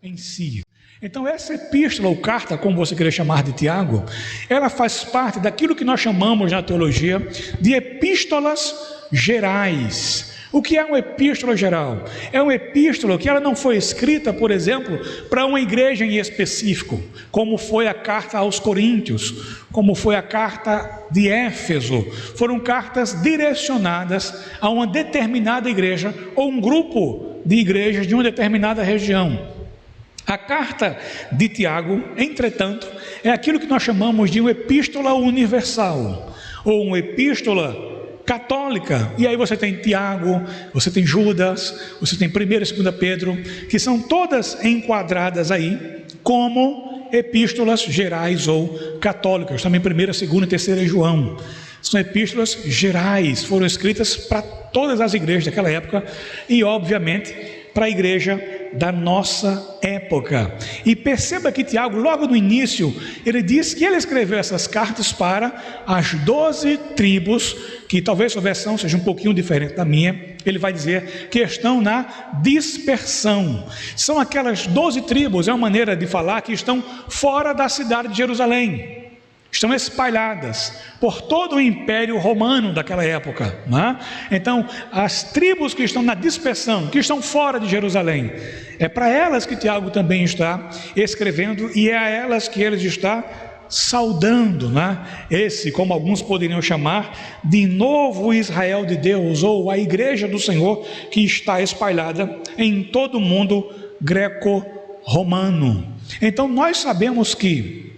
em si. Então essa epístola ou carta, como você queria chamar de Tiago, ela faz parte daquilo que nós chamamos na teologia de epístolas gerais. O que é uma epístola geral? É uma epístola que ela não foi escrita, por exemplo, para uma igreja em específico, como foi a carta aos Coríntios, como foi a carta de Éfeso. Foram cartas direcionadas a uma determinada igreja ou um grupo de igrejas de uma determinada região. A carta de Tiago, entretanto, é aquilo que nós chamamos de uma epístola universal, ou uma epístola católica. E aí você tem Tiago, você tem Judas, você tem 1ª e 2ª Pedro, que são todas enquadradas aí como epístolas gerais ou católicas. Também 1ª, 2ª e 3ª João. São epístolas gerais, foram escritas para todas as igrejas daquela época e, obviamente, para a igreja da nossa época. E perceba que Tiago, logo no início, ele diz que ele escreveu essas cartas para as 12 tribos, que talvez sua versão seja um pouquinho diferente da minha. Ele vai dizer que estão na dispersão. São aquelas 12 tribos, é uma maneira de falar, que estão fora da cidade de Jerusalém. Estão espalhadas por todo o Império Romano daquela época, né? Então, as tribos que estão na dispersão, que estão fora de Jerusalém, é para elas que Tiago também está escrevendo, e é a elas que ele está saudando, né? Esse, como alguns poderiam chamar, de novo Israel de Deus, ou a igreja do Senhor, que está espalhada em todo o mundo greco-romano. Então, nós sabemos que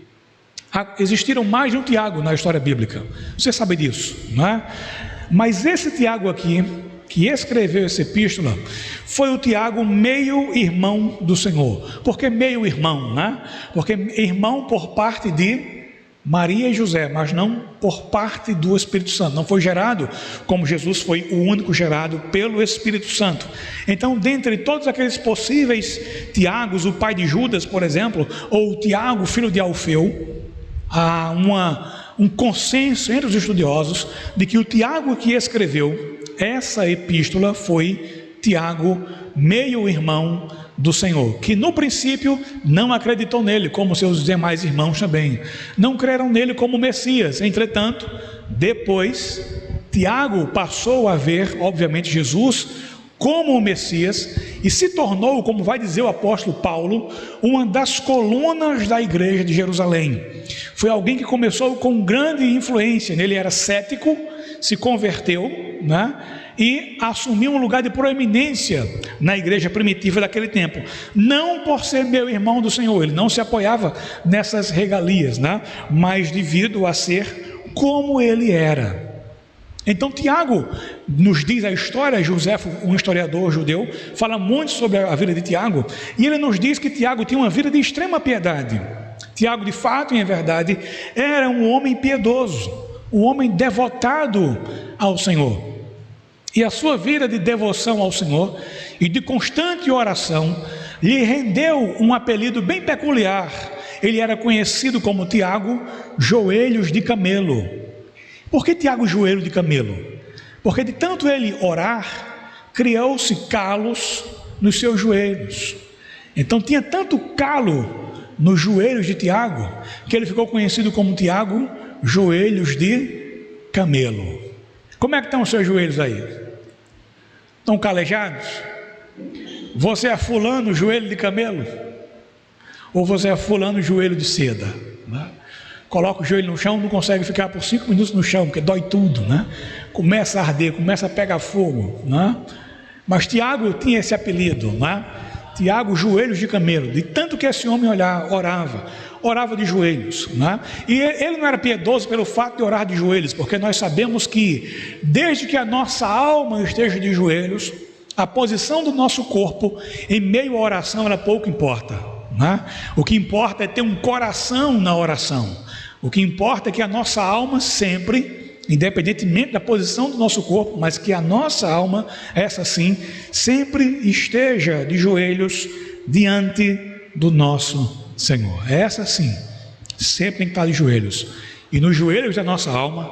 existiram mais de um Tiago na história bíblica, você sabe disso, não é? Mas esse Tiago aqui, que escreveu essa epístola, foi o Tiago meio-irmão do Senhor. Por que meio-irmão, né? Porque irmão por parte de Maria e José, mas não por parte do Espírito Santo. Não foi gerado como Jesus foi o único gerado pelo Espírito Santo. Então, dentre todos aqueles possíveis Tiagos, o pai de Judas, por exemplo, ou o Tiago, filho de Alfeu, há um consenso entre os estudiosos de que o Tiago que escreveu essa epístola foi Tiago, meio-irmão do Senhor, que no princípio não acreditou nele, como seus demais irmãos também, não creram nele como Messias. Entretanto, depois, Tiago passou a ver, obviamente, Jesus como o Messias, e se tornou, como vai dizer o apóstolo Paulo, uma das colunas da igreja de Jerusalém. Foi alguém que começou com grande influência. Ele era cético, se converteu, né? E assumiu um lugar de proeminência na igreja primitiva daquele tempo, não por ser meu irmão do Senhor, ele não se apoiava nessas regalias, né? Mas devido a ser como ele era. Então Tiago nos diz a história, Joséfo, um historiador judeu, fala muito sobre a vida de Tiago, e ele nos diz que Tiago tinha uma vida de extrema piedade. Tiago, de fato e em verdade, era um homem piedoso, um homem devotado ao Senhor. E a sua vida de devoção ao Senhor e de constante oração lhe rendeu um apelido bem peculiar. Ele era conhecido como Tiago, joelhos de camelo. Por que Tiago, joelho de camelo? Porque de tanto ele orar, criou-se calos nos seus joelhos. Então tinha tanto calo nos joelhos de Tiago, que ele ficou conhecido como Tiago, joelhos de camelo. Como é que estão os seus joelhos aí? Estão calejados? Você é fulano, joelho de camelo? Ou você é fulano, joelho de seda? Né? Coloca o joelho no chão, não consegue ficar por 5 minutos no chão, porque dói tudo, né? Começa a arder, começa a pegar fogo, né? Mas Tiago tinha esse apelido, né? Tiago, joelhos de camelo, de tanto que esse homem orava de joelhos, né? E ele não era piedoso pelo fato de orar de joelhos, porque nós sabemos que desde que a nossa alma esteja de joelhos, a posição do nosso corpo em meio à oração, ela pouco importa, né? O que importa é ter um coração na oração. O que importa é que a nossa alma sempre, independentemente da posição do nosso corpo, mas que a nossa alma, essa sim, sempre esteja de joelhos diante do nosso Senhor. Essa sim, sempre tem que estar de joelhos. E nos joelhos da nossa alma,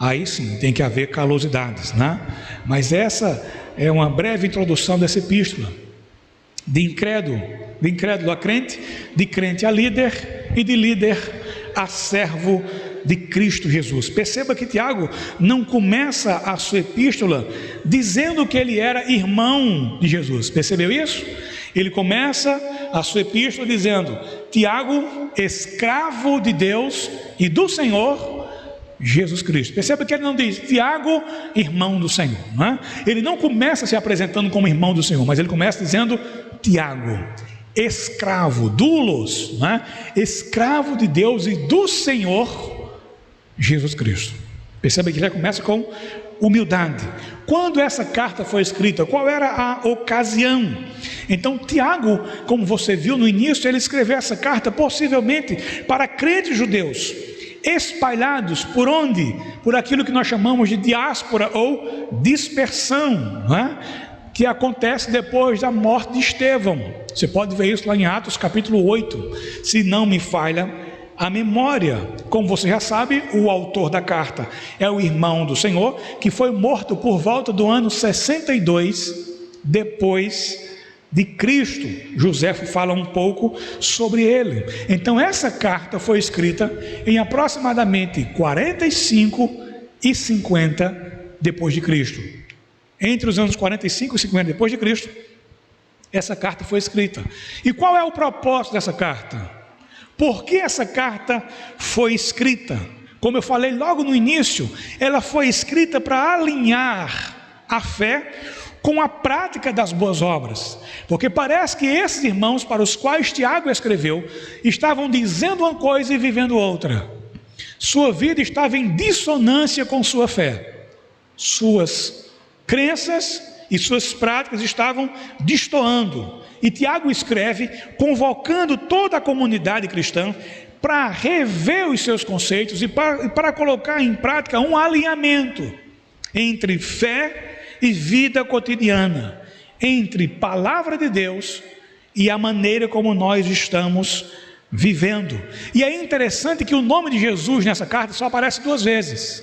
aí sim tem que haver calosidades, né? Mas essa é uma breve introdução dessa epístola. de incrédulo a crente, de crente a líder e de líder a servo de Cristo Jesus. Perceba que Tiago não começa a sua epístola dizendo que ele era irmão de Jesus. Percebeu isso? Ele começa a sua epístola dizendo: Tiago, escravo de Deus e do Senhor Jesus Cristo. Perceba que ele não diz Tiago, irmão do Senhor, não é? Ele não começa se apresentando como irmão do Senhor, mas ele começa dizendo Tiago, escravo, doulos, não é? Escravo de Deus e do Senhor Jesus Cristo. Perceba que já começa com humildade. Quando essa carta foi escrita, qual era a ocasião? Então Tiago, como você viu no início, ele escreveu essa carta possivelmente para crentes judeus espalhados por onde? Por aquilo que nós chamamos de diáspora ou dispersão, não é? Que acontece depois da morte de Estevão. Você pode ver isso lá em Atos capítulo 8, se não me falha a memória. Como você já sabe, o autor da carta é o irmão do Senhor, que foi morto por volta do ano 62 depois de Cristo. José fala um pouco sobre ele. Então essa carta foi escrita em aproximadamente 45 e 50 depois de Cristo. Entre os anos 45 e 50 depois de Cristo, essa carta foi escrita. E qual é o propósito dessa carta? Por que essa carta foi escrita? Como eu falei logo no início, ela foi escrita para alinhar a fé com a prática das boas obras, porque parece que esses irmãos para os quais Tiago escreveu, estavam dizendo uma coisa e vivendo outra. Sua vida estava em dissonância com sua fé, suas crenças e suas práticas estavam destoando, e Tiago escreve convocando toda a comunidade cristã para rever os seus conceitos e para colocar em prática um alinhamento entre fé e vida cotidiana, entre palavra de Deus e a maneira como nós estamos vivendo. E é interessante que o nome de Jesus nessa carta só aparece 2 vezes.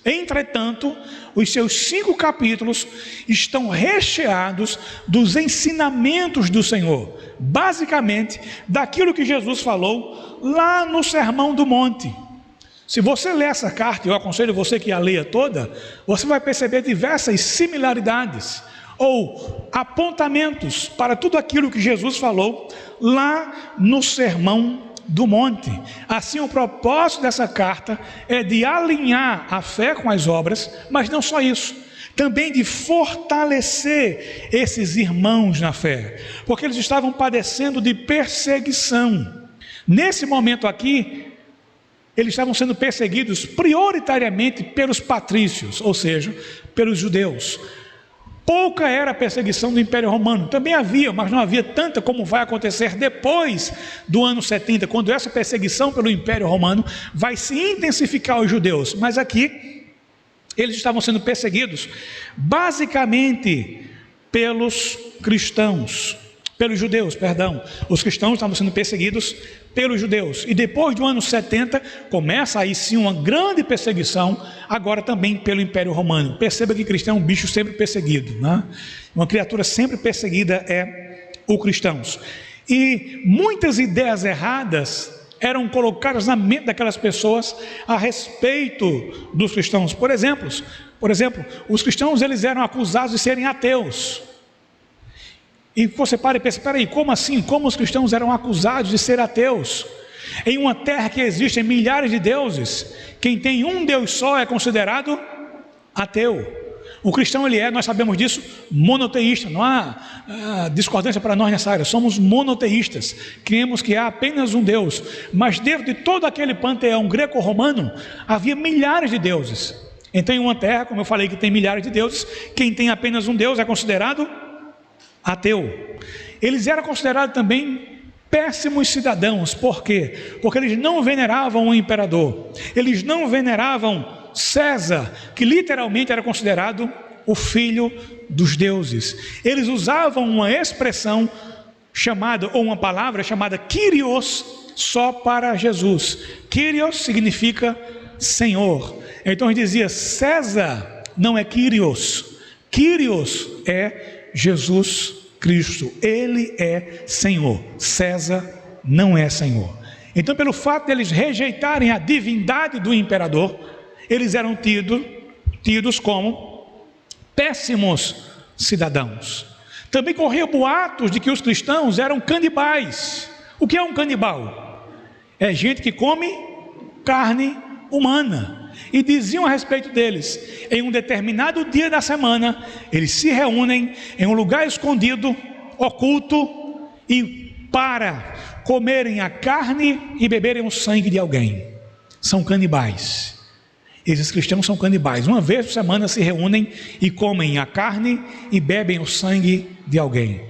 Entretanto, os seus 5 capítulos estão recheados dos ensinamentos do Senhor, basicamente daquilo que Jesus falou lá no Sermão do Monte. Se você ler essa carta, eu aconselho você que a leia toda, você vai perceber diversas similaridades ou apontamentos para tudo aquilo que Jesus falou lá no Sermão do Monte. Assim, o propósito dessa carta é de alinhar a fé com as obras, mas não só isso, também de fortalecer esses irmãos na fé, porque eles estavam padecendo de perseguição. Nesse momento aqui, eles estavam sendo perseguidos prioritariamente pelos patrícios, ou seja, pelos judeus. Pouca era a perseguição do Império Romano, também havia, mas não havia tanta como vai acontecer depois do ano 70, quando essa perseguição pelo Império Romano vai se intensificar aos judeus. Mas aqui, eles estavam sendo perseguidos basicamente pelos cristãos, pelos judeus, perdão. Os cristãos estavam sendo perseguidos pelos judeus, e depois do ano 70, começa aí sim uma grande perseguição, agora também pelo Império Romano. Perceba que cristão é um bicho sempre perseguido, né? Uma criatura sempre perseguida é o cristãos, e muitas ideias erradas eram colocadas na mente daquelas pessoas a respeito dos cristãos. Por exemplo, os cristãos eles eram acusados de serem ateus. E você para e pensa, espera aí, como assim? Como os cristãos eram acusados de ser ateus? Em uma terra que existem milhares de deuses, quem tem um Deus só é considerado ateu. O cristão ele é, nós sabemos disso, monoteísta. Não há discordância para nós nessa área, somos monoteístas. Cremos que há apenas um Deus, mas dentro de todo aquele panteão greco-romano, havia milhares de deuses. Então em uma terra, como eu falei que tem milhares de deuses, quem tem apenas um Deus é considerado ateu. Eles eram considerados também péssimos cidadãos. Por quê? Porque eles não veneravam o imperador, eles não veneravam César, que literalmente era considerado o filho dos deuses. Eles usavam uma expressão chamada, ou uma palavra chamada Kyrios, só para Jesus. Kyrios significa Senhor. Então ele dizia, César não é Kyrios, Kyrios é Jesus Cristo, Ele é Senhor, César não é Senhor. Então, pelo fato de eles rejeitarem a divindade do imperador, eles eram tidos como péssimos cidadãos. Também corria boatos de que os cristãos eram canibais. O que é um canibal? É gente que come carne humana. E diziam a respeito deles: em um determinado dia da semana, eles se reúnem em um lugar escondido, oculto, e para comerem a carne e beberem o sangue de alguém. São canibais. Esses cristãos são canibais. Uma vez por semana se reúnem e comem a carne e bebem o sangue de alguém.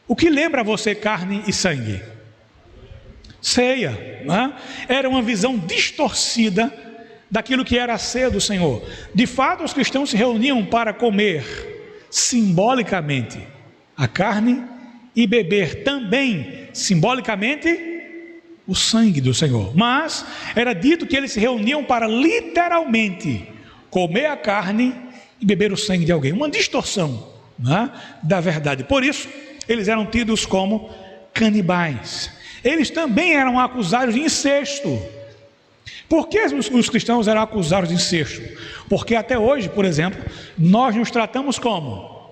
O que lembra a você carne e sangue? Ceia, né? Era uma visão distorcida daquilo que era a ceia do Senhor. De fato, os cristãos se reuniam para comer simbolicamente a carne e beber também simbolicamente o sangue do Senhor. Mas era dito que eles se reuniam para literalmente comer a carne e beber o sangue de alguém. Uma distorção, né, da verdade. Por isso, eles eram tidos como canibais. Eles também eram acusados de incesto. Por que os cristãos eram acusados de incesto? Porque até hoje, por exemplo, nós nos tratamos como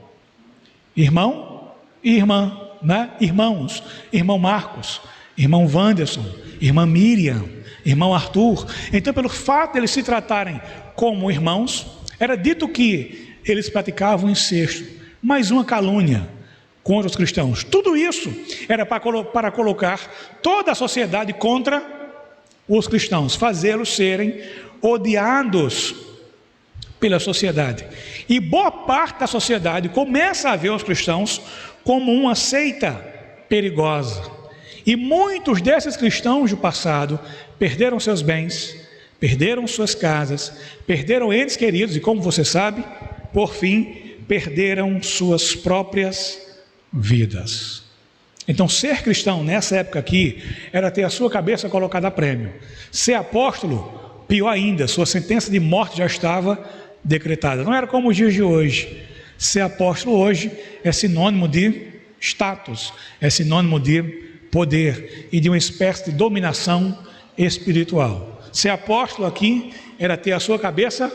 irmão e irmã, né? Irmãos, irmão Marcos, irmão Wanderson, irmã Miriam, irmão Arthur. Então, pelo fato de eles se tratarem como irmãos, era dito que eles praticavam incesto. Mais uma calúnia contra os cristãos. Tudo isso era para colocar toda a sociedade contra os cristãos, fazê-los serem odiados pela sociedade. E boa parte da sociedade começa a ver os cristãos como uma seita perigosa. E muitos desses cristãos do passado perderam seus bens, perderam suas casas, perderam entes queridos e, como você sabe, por fim, perderam suas próprias vidas. Então, ser cristão nessa época aqui era ter a sua cabeça colocada a prêmio. Ser apóstolo, pior ainda, sua sentença de morte já estava decretada. Não era como os dias de hoje. Ser apóstolo hoje é sinônimo de status, é sinônimo de poder e de uma espécie de dominação espiritual. Ser apóstolo aqui era ter a sua cabeça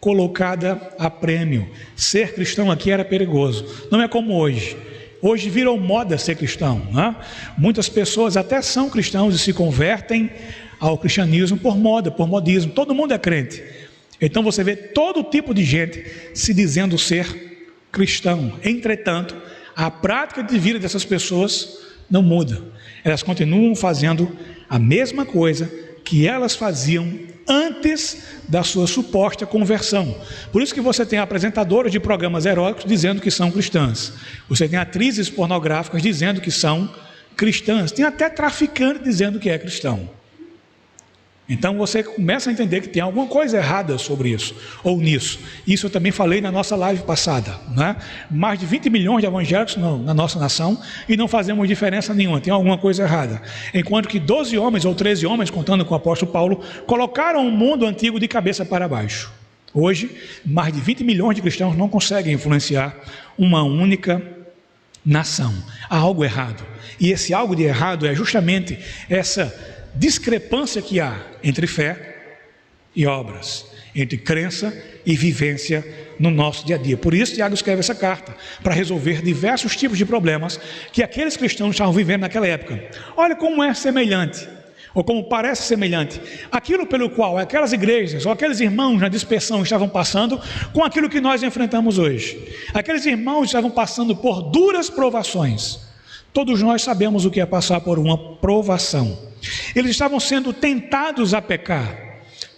colocada a prêmio. Ser cristão aqui era perigoso. Não é como hoje. Hoje virou moda ser cristão, né? Muitas pessoas até são cristãos e se convertem ao cristianismo por moda, por modismo. Todo mundo é crente. Então você vê todo tipo de gente se dizendo ser cristão. Entretanto, a prática de vida dessas pessoas não muda. Elas continuam fazendo a mesma coisa que elas faziam antes da sua suposta conversão. Por isso que você tem apresentadoras de programas eróticos dizendo que são cristãs. Você tem atrizes pornográficas dizendo que são cristãs. Tem até traficante dizendo que é cristão. Então você começa a entender que tem alguma coisa errada sobre isso, ou nisso. Isso eu também falei na nossa live passada, né? Mais de 20 milhões de evangélicos na nossa nação e não fazemos diferença nenhuma, tem alguma coisa errada. Enquanto que 12 homens ou 13 homens, contando com o apóstolo Paulo, colocaram o mundo antigo de cabeça para baixo. Hoje, mais de 20 milhões de cristãos não conseguem influenciar uma única nação. Há algo errado. E esse algo de errado é justamente essa discrepância que há entre fé e obras, entre crença e vivência no nosso dia a dia. Por isso Tiago escreve essa carta, para resolver diversos tipos de problemas que aqueles cristãos estavam vivendo naquela época. Olha como é semelhante, ou como parece semelhante, aquilo pelo qual aquelas igrejas, ou aqueles irmãos na dispersão estavam passando, com aquilo que nós enfrentamos hoje. Aqueles irmãos estavam passando por duras provações. Todos nós sabemos o que é passar por uma provação. Eles estavam sendo tentados a pecar.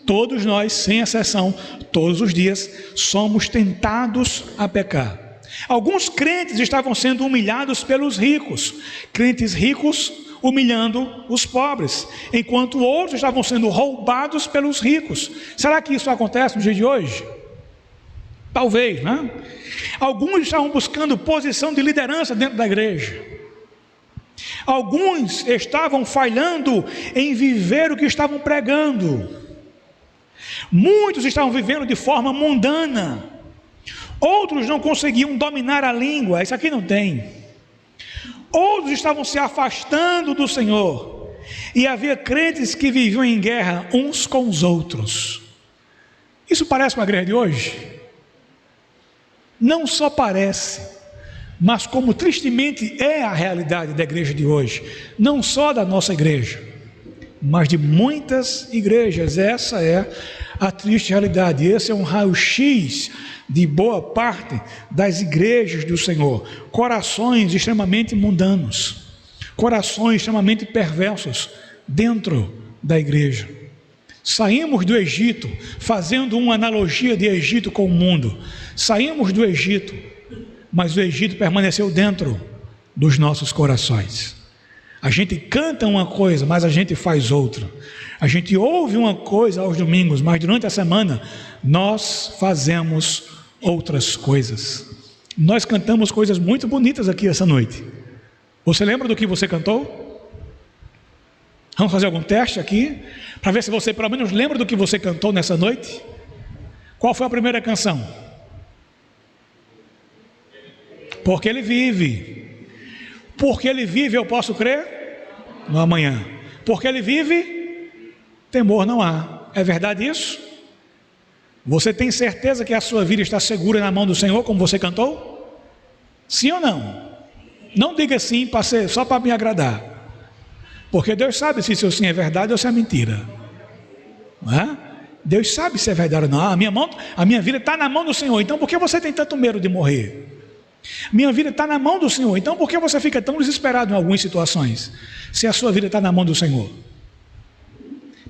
Todos nós, sem exceção, todos os dias, somos tentados a pecar. Alguns crentes estavam sendo humilhados pelos ricos. Crentes ricos humilhando os pobres, enquanto outros estavam sendo roubados pelos ricos. Será que isso acontece no dia de hoje? Talvez, né? Alguns estavam buscando posição de liderança dentro da igreja. Alguns estavam falhando em viver o que estavam pregando. Muitos estavam vivendo de forma mundana. Outros não conseguiam dominar a língua. Isso aqui não tem. outros estavam se afastando do Senhor, e havia crentes que viviam em guerra uns com os outros. Isso parece uma igreja de hoje? Não só parece, mas como tristemente é a realidade da igreja de hoje, não só da nossa igreja, mas de muitas igrejas. Essa é a triste realidade. Esse é um raio-x de boa parte das igrejas do Senhor. Corações extremamente mundanos, corações extremamente perversos dentro da igreja. Saímos do Egito, fazendo uma analogia de Egito com o mundo. Saímos do Egito, mas o Egito permaneceu dentro dos nossos corações. A gente canta uma coisa, mas a gente faz outra. A gente ouve uma coisa aos domingos, mas durante a semana nós fazemos outras coisas. Nós cantamos coisas muito bonitas aqui essa noite. Você lembra do que você cantou? Vamos fazer algum teste aqui, para ver se você pelo menos lembra do que você cantou nessa noite? Qual foi a primeira canção? Porque Ele vive. Porque Ele vive, eu posso crer no amanhã. Porque Ele vive, temor não há. É verdade isso? Você tem certeza que a sua vida está segura na mão do Senhor, como você cantou? Sim ou não? Não diga sim só para me agradar. Porque Deus sabe se seu sim é verdade ou se é mentira. Não é? Deus sabe se é verdade ou não. A minha vida está na mão do Senhor. Então por que você tem tanto medo de morrer? Minha vida está na mão do Senhor. Então por que você fica tão desesperado em algumas situações, se a sua vida está na mão do Senhor?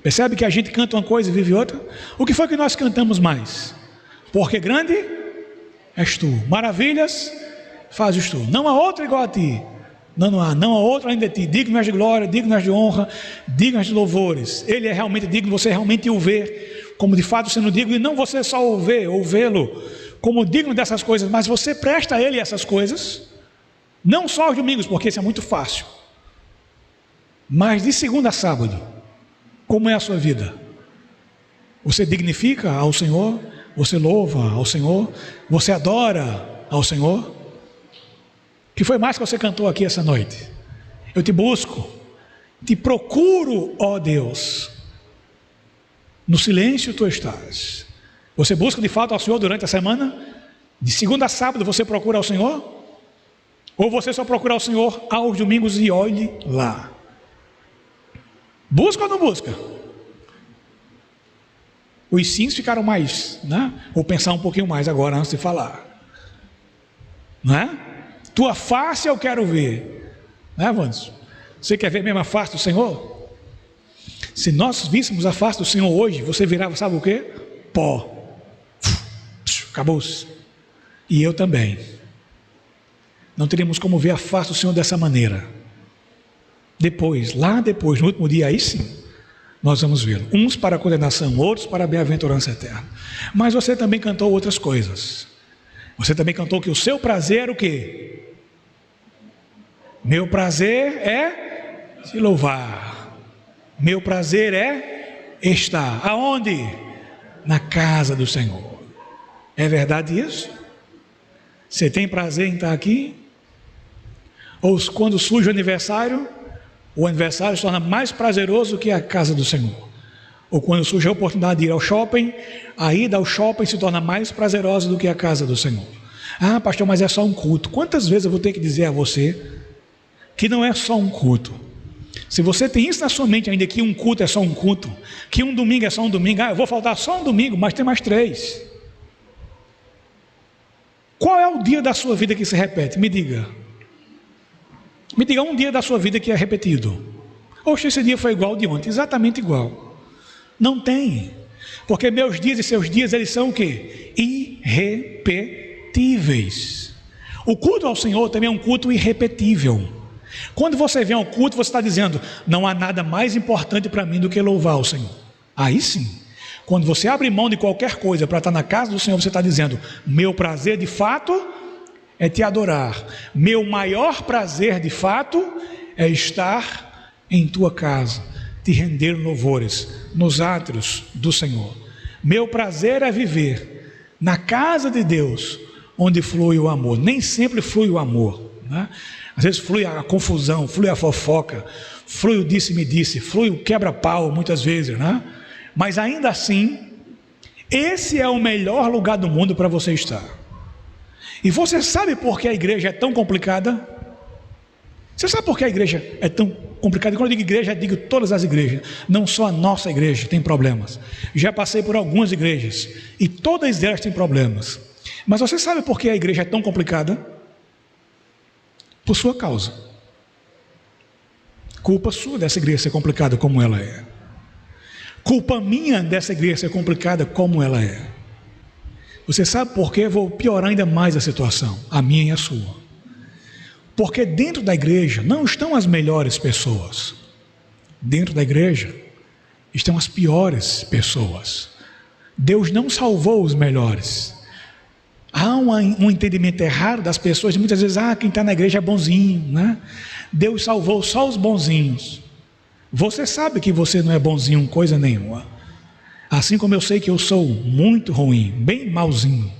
Percebe que a gente canta uma coisa e vive outra? O que foi que nós cantamos mais? Porque grande és tu, maravilhas fazes tu, não há outro igual a ti. Não há outro além de ti, digno és de glória, digno és de honra, digno és de louvores. Ele é realmente digno, você realmente o vê como de fato sendo digno, e não você só o vê, ou vê-lo como digno dessas coisas, mas você presta a Ele essas coisas, não só aos domingos, porque isso é muito fácil, mas de segunda a sábado. Como é a sua vida? Você dignifica ao Senhor? Você louva ao Senhor? Você adora ao Senhor? O que foi mais que você cantou aqui essa noite? Eu te busco, te procuro, ó Deus. No silêncio tu estás. Você busca de fato ao Senhor durante a semana? De segunda a sábado você procura ao Senhor? Ou você só procura ao Senhor aos domingos e olhe lá? Busca ou não busca? Os sims ficaram mais, né? Vou pensar um pouquinho mais agora antes de falar. Não é? Tua face eu quero ver. Não é, Vandes? Você quer ver mesmo a face do Senhor? Se nós víssemos a face do Senhor hoje, você virava, sabe o quê? Pó. Acabou-se. E eu também. Não teríamos como ver a face do Senhor dessa maneira. Depois, lá depois, no último dia, aí sim, nós vamos vê-lo. Uns para a condenação, outros para a bem-aventurança eterna. Mas você também cantou outras coisas. Você também cantou que o seu prazer era o quê? Meu prazer é te louvar. Meu prazer é estar. Aonde? Na casa do Senhor. É verdade isso? Você tem prazer em estar aqui? Ou quando surge o aniversário se torna mais prazeroso que a casa do Senhor. Ou quando surge a oportunidade de ir ao shopping, a ida ao shopping se torna mais prazerosa do que a casa do Senhor. Ah, pastor, mas é só um culto. Quantas vezes eu vou ter que dizer a você que não é só um culto? Se você tem isso na sua mente ainda, que um culto é só um culto, que um domingo é só um domingo, eu vou faltar só um domingo, mas tem mais 3. Qual é o dia da sua vida que se repete? Me diga. Me diga um dia da sua vida que é repetido. Oxe, esse dia foi igual ao de ontem. Exatamente igual. Não tem. Porque meus dias e seus dias, eles são o quê? Irrepetíveis. O culto ao Senhor também é um culto irrepetível. Quando você vem ao culto, você está dizendo, não há nada mais importante para mim do que louvar o Senhor. Aí sim. Quando você abre mão de qualquer coisa para estar na casa do Senhor, você está dizendo, meu prazer de fato é te adorar. Meu maior prazer de fato é estar em tua casa, te render louvores nos átrios do Senhor. Meu prazer é viver na casa de Deus, onde flui o amor. Nem sempre flui o amor, né? Às vezes flui a confusão, flui a fofoca, flui o disse-me-disse, flui o quebra-pau muitas vezes, né? Mas ainda assim, esse é o melhor lugar do mundo para você estar. E você sabe por que a igreja é tão complicada? Você sabe por que a igreja é tão complicada? Quando eu digo igreja, eu digo todas as igrejas, não só a nossa igreja tem problemas. Já passei por algumas igrejas e todas elas têm problemas. Mas você sabe por que a igreja é tão complicada? Por sua causa. Culpa sua dessa igreja ser complicada como ela é. Culpa minha dessa igreja ser complicada como ela é. Você sabe por que eu vou piorar ainda mais a situação, a minha e a sua? Porque dentro da igreja não estão as melhores pessoas. Dentro da igreja estão as piores pessoas. Deus não salvou os melhores. Há um entendimento errado das pessoas, muitas vezes, quem está na igreja é bonzinho, né? Deus salvou só os bonzinhos. Você sabe que você não é bonzinho coisa nenhuma. Assim como eu sei que eu sou muito ruim, bem malzinho.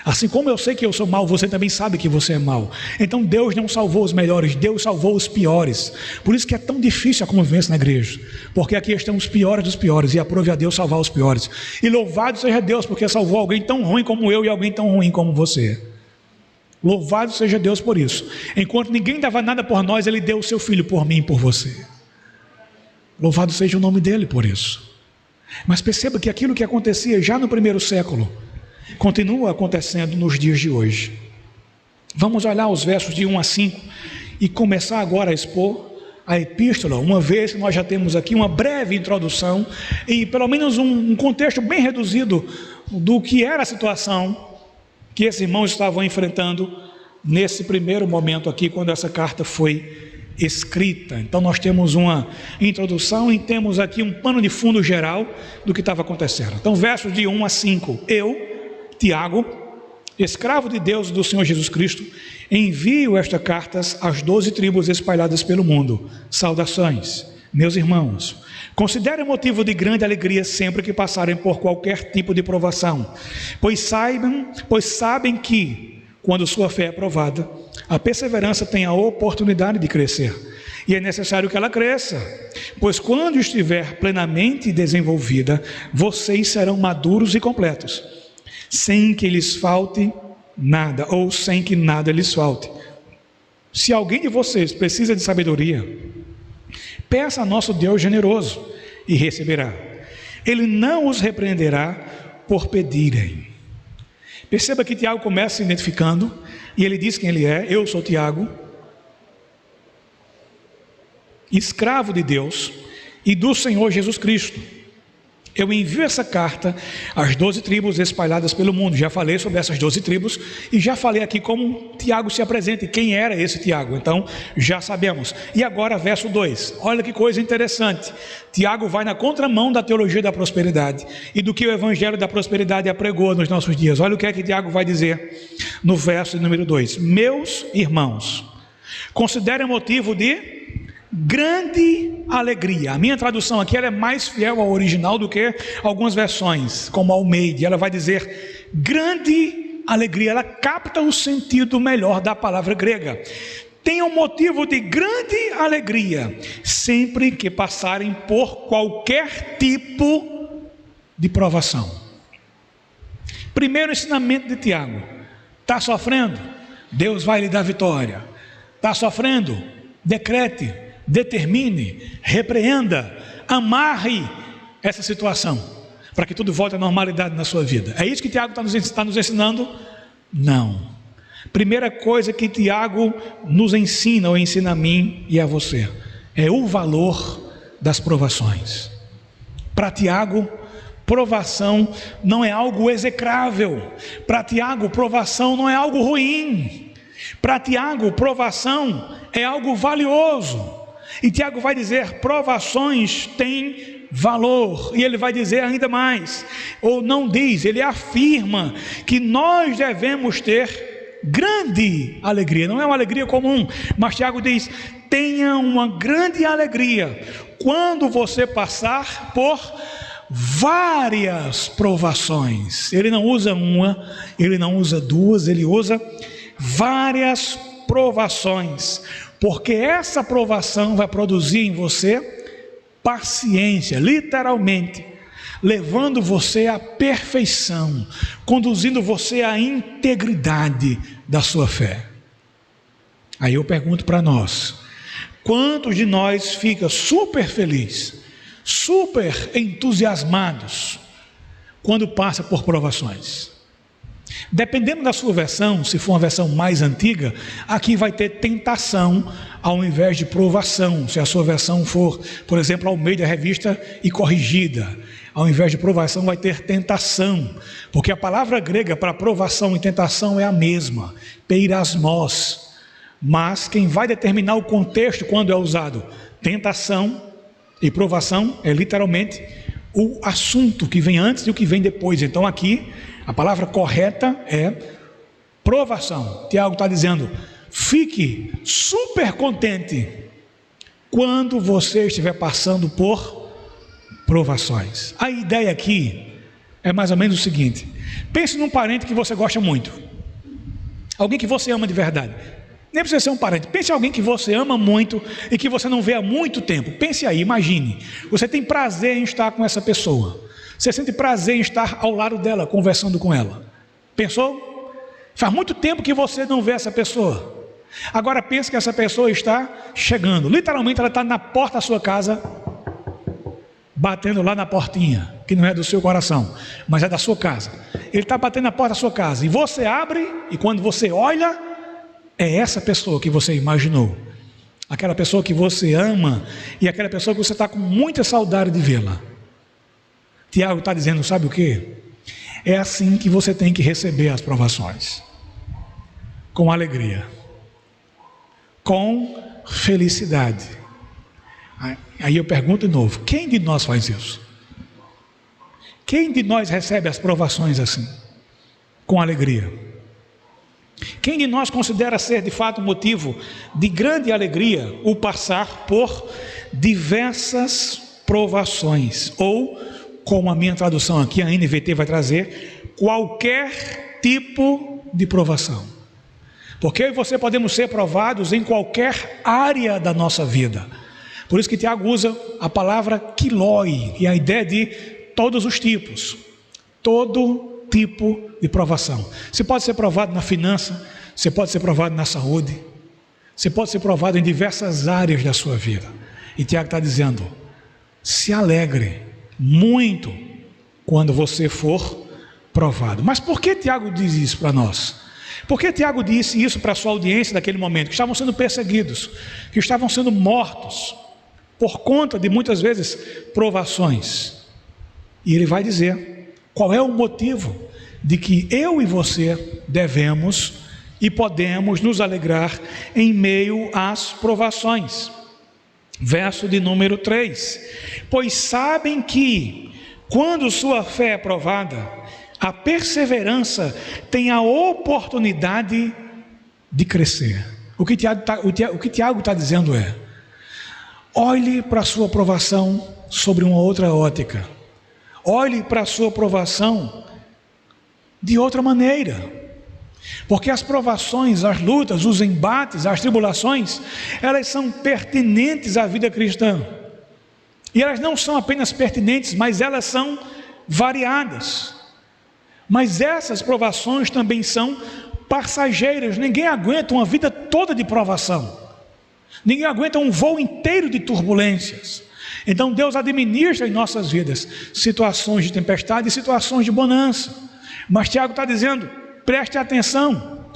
Assim como eu sei que eu sou mau, você também sabe que você é mau. Então Deus não salvou os melhores, Deus salvou os piores. Por isso que é tão difícil a convivência na igreja, porque aqui estão os piores dos piores, e aprove a Deus salvar os piores. E louvado seja Deus, porque salvou alguém tão ruim como eu e alguém tão ruim como você. Louvado seja Deus por isso. Enquanto ninguém dava nada por nós, Ele deu o seu Filho por mim e por você. Louvado seja o nome dEle por isso. Mas perceba que aquilo que acontecia já no primeiro século continua acontecendo nos dias de hoje. Vamos olhar os versos de 1 a 5 e começar agora a expor a epístola, uma vez que nós já temos aqui uma breve introdução e pelo menos um contexto bem reduzido do que era a situação que esses irmãos estavam enfrentando nesse primeiro momento aqui, quando essa carta foi escrita. Então nós temos uma introdução e temos aqui um pano de fundo geral do que estava acontecendo. Então versos de 1 a 5, eu, Tiago, escravo de Deus e do Senhor Jesus Cristo, envio estas cartas às 12 tribos espalhadas pelo mundo. Saudações, meus irmãos. Considerem motivo de grande alegria sempre que passarem por qualquer tipo de provação, pois sabem que, quando sua fé é provada, a perseverança tem a oportunidade de crescer. E é necessário que ela cresça, pois quando estiver plenamente desenvolvida, vocês serão maduros e completos, sem que lhes falte nada, ou sem que nada lhes falte. Se alguém de vocês precisa de sabedoria, peça a nosso Deus generoso e receberá. Ele não os repreenderá por pedirem. Perceba que Tiago começa se identificando, e ele diz quem ele é. Eu sou Tiago, escravo de Deus e do Senhor Jesus Cristo. Eu envio essa carta às 12 tribos espalhadas pelo mundo. Já falei sobre essas 12 tribos e já falei aqui como Tiago se apresenta e quem era esse Tiago. Então já sabemos. E agora verso 2, olha que coisa interessante. Tiago vai na contramão da teologia da prosperidade e do que o evangelho da prosperidade apregou nos nossos dias. Olha o que é que Tiago vai dizer no verso número 2. Meus irmãos, considerem motivo de grande alegria. A minha tradução aqui ela é mais fiel ao original do que algumas versões, como Almeida. Ela vai dizer grande alegria. Ela capta o sentido melhor da palavra grega. Tenham motivo de grande alegria sempre que passarem por qualquer tipo de provação. Primeiro ensinamento de Tiago: está sofrendo? Deus vai lhe dar vitória. Está sofrendo? Decrete, determine, repreenda, amarre essa situação, para que tudo volte à normalidade na sua vida. É isso que Tiago está nos ensinando? Não. Primeira coisa que Tiago nos ensina, ou ensina a mim e a você, é o valor das provações. Para Tiago, provação não é algo execrável. Para Tiago, provação não é algo ruim. Para Tiago, provação é algo valioso. E Tiago vai dizer, provações têm valor. E ele vai dizer ainda mais, ou não diz, ele afirma que nós devemos ter grande alegria. Não é uma alegria comum, mas Tiago diz, tenha uma grande alegria quando você passar por várias provações. Ele não usa uma, ele não usa duas, ele usa várias provações, porque essa provação vai produzir em você paciência, literalmente, levando você à perfeição, conduzindo você à integridade da sua fé. Aí eu pergunto para nós, quantos de nós fica super feliz, super entusiasmados quando passa por provações? Dependendo da sua versão, se for uma versão mais antiga, aqui vai ter tentação ao invés de provação. Se a sua versão for, por exemplo, Almeida Revista e Corrigida, ao invés de provação vai ter tentação, porque a palavra grega para provação e tentação é a mesma, peirasmos, mas quem vai determinar o contexto quando é usado tentação e provação é literalmente o assunto que vem antes e o que vem depois. Então aqui a palavra correta é provação. Tiago está dizendo, fique super contente quando você estiver passando por provações. A ideia aqui é mais ou menos o seguinte: pense num parente que você gosta muito, alguém que você ama de verdade. Nem precisa ser um parente, pense em alguém que você ama muito e que você não vê há muito tempo. Pense aí, imagine, você tem prazer em estar com essa pessoa, você sente prazer em estar ao lado dela, conversando com ela. Pensou? Faz muito tempo que você não vê essa pessoa. Agora pense que essa pessoa está chegando, literalmente ela está na porta da sua casa, batendo lá na portinha, que não é do seu coração, mas é da sua casa. Ele está batendo na porta da sua casa, e você abre, e quando você olha, é essa pessoa que você imaginou, aquela pessoa que você ama, e aquela pessoa que você está com muita saudade de vê-la. Tiago está dizendo, sabe o que? É assim que você tem que receber as provações, com alegria, com felicidade. Aí eu pergunto de novo, quem de nós faz isso? Quem de nós recebe as provações assim, com alegria? Quem de nós considera ser de fato motivo de grande alegria o passar por diversas provações, ou, como a minha tradução aqui, a NVT vai trazer, qualquer tipo de provação? Porque eu e você podemos ser provados em qualquer área da nossa vida. Por isso que Tiago usa a palavra kiloi, que é a ideia de todos os tipos, todo tipo de provação. Você pode ser provado na finança, você pode ser provado na saúde, você pode ser provado em diversas áreas da sua vida. E Tiago está dizendo, se alegre muito quando você for provado. Mas por que Tiago diz isso para nós? Por que Tiago disse isso para a sua audiência naquele momento, que estavam sendo perseguidos, que estavam sendo mortos, por conta de muitas vezes provações? E ele vai dizer qual é o motivo de que eu e você devemos e podemos nos alegrar em meio às provações. Verso de número 3: pois sabem que quando sua fé é provada, a perseverança tem a oportunidade de crescer. O que Tiago está dizendo é, olhe para a sua provação sobre uma outra ótica. Olhe para a sua provação de outra maneira. Porque as provações, as lutas, os embates, as tribulações, elas são pertinentes à vida cristã. E elas não são apenas pertinentes, mas elas são variadas. Mas essas provações também são passageiras. Ninguém aguenta uma vida toda de provação. Ninguém aguenta um voo inteiro de turbulências. Então Deus administra em nossas vidas situações de tempestade e situações de bonança. Mas Tiago está dizendo, preste atenção,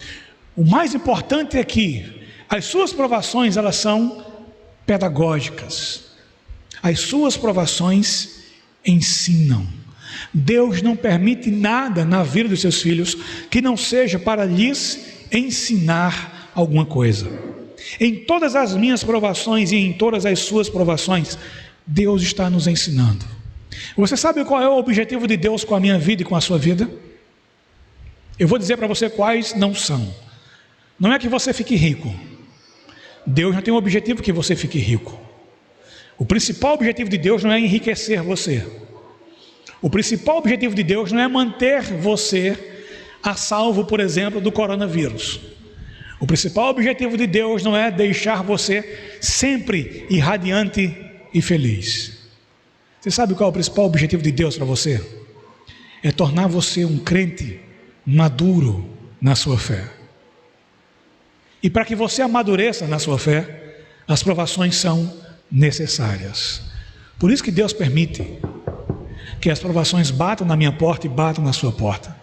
o mais importante é que as suas provações, elas são pedagógicas. As suas provações ensinam. Deus não permite nada na vida dos seus filhos que não seja para lhes ensinar alguma coisa. Em todas as minhas provações e em todas as suas provações, Deus está nos ensinando. Você sabe qual é o objetivo de Deus com a minha vida e com a sua vida? Eu vou dizer para você quais não são. Não é que você fique rico. Deus não tem um objetivo que você fique rico. O principal objetivo de Deus não é enriquecer você. O principal objetivo de Deus não é manter você a salvo, por exemplo, do coronavírus. O principal objetivo de Deus não é deixar você sempre irradiante e feliz. Você sabe qual é o principal objetivo de Deus para você? É tornar você um crente maduro na sua fé. E para que você amadureça na sua fé, as provações são necessárias. Por isso que Deus permite que as provações batam na minha porta e batam na sua porta.